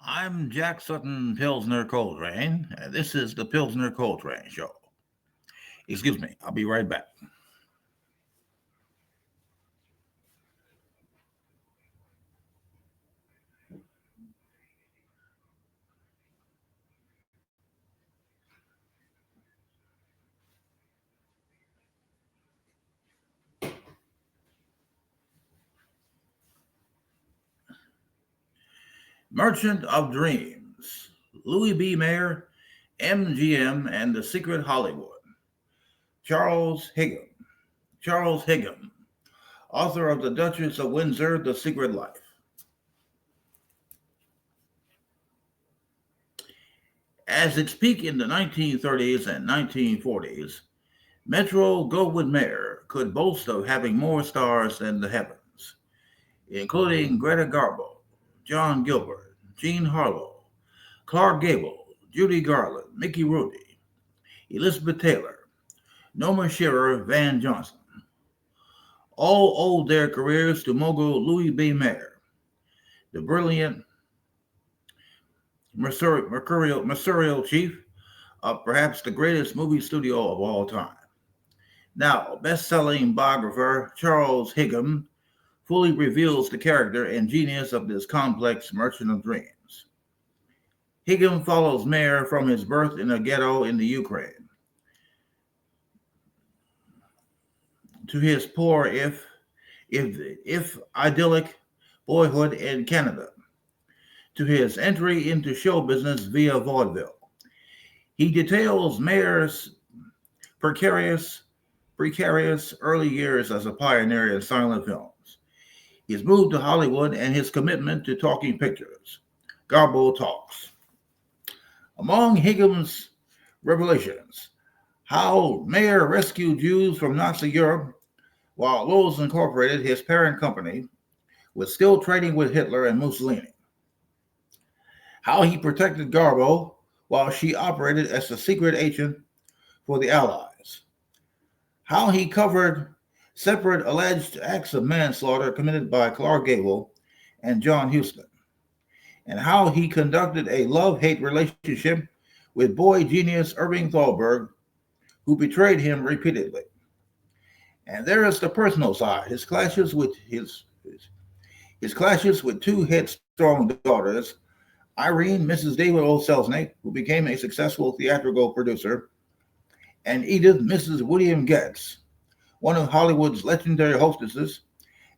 I'm Jack Sutton Pilsner Coltrane, and this is the Pilsner Coltrane Show. Excuse me, I'll be right back. Merchant of Dreams, Louis B. Mayer, MGM, and the Secret Hollywood. Charles Higham. Charles Higham, author of The Duchess of Windsor, The Secret Life. At its peak in the 1930s and 1940s, Metro Goldwyn Mayer could boast of having more stars than the heavens, including Greta Garbo, John Gilbert, Jean Harlow, Clark Gable, Judy Garland, Mickey Rooney, Elizabeth Taylor, Norma Shearer, Van Johnson. All owed their careers to mogul Louis B. Mayer, the brilliant mercurial chief of perhaps the greatest movie studio of all time. Now, best-selling biographer Charles Higham fully reveals the character and genius of this complex merchant of dreams. Higham follows Mayer from his birth in a ghetto in the Ukraine to his poor, if idyllic boyhood in Canada, to his entry into show business via vaudeville. He details Mayer's precarious early years as a pioneer in silent films, his move to Hollywood, and his commitment to talking pictures. Garbo talks. Among Higham's revelations, how Mayer rescued Jews from Nazi Europe while Lowe's Incorporated, his parent company, was still trading with Hitler and Mussolini. How he protected Garbo while she operated as a secret agent for the Allies. How he covered separate alleged acts of manslaughter committed by Clark Gable and John Huston. And how he conducted a love-hate relationship with boy genius Irving Thalberg, who betrayed him repeatedly. And there is the personal side, his clashes with two headstrong daughters, Irene, Mrs. David O. Selznick, who became a successful theatrical producer, and Edith, Mrs. William Getz, one of Hollywood's legendary hostesses,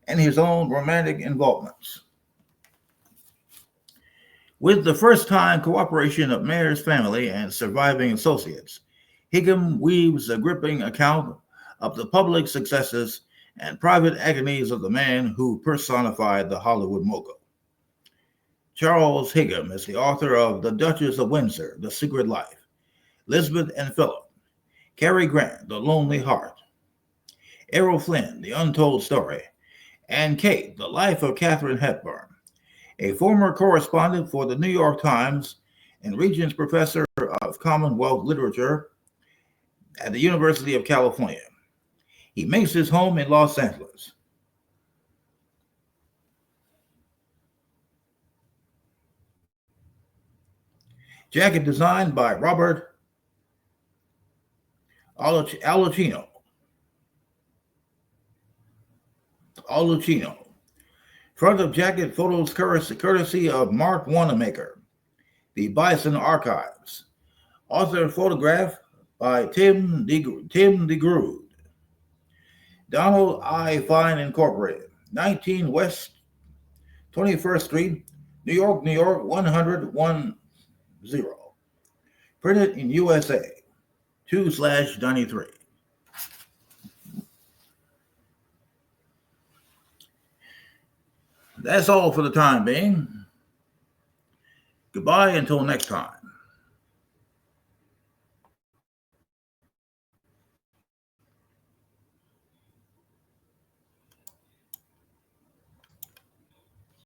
and his own romantic involvements. With the first-time cooperation of Mayer's family and surviving associates, Higham weaves a gripping account of the public successes and private agonies of the man who personified the Hollywood mogul. Charles Higham is the author of The Duchess of Windsor, The Secret Life, Lisbeth and Philip, Cary Grant, The Lonely Heart, Errol Flynn, The Untold Story, and Kate, The Life of Katharine Hepburn, a former correspondent for the New York Times and Regents Professor of Commonwealth Literature at the University of California. He makes his home in Los Angeles. Jacket designed by Robert Alucino. Front of jacket photos courtesy of Mark Wanamaker, The Bison Archives. Author photograph by Tim DeGrood. Donald I. Fine Incorporated, 19 West 21st Street, New York, 10010. Printed in USA, 2/93. That's all for the time being. Goodbye until next time.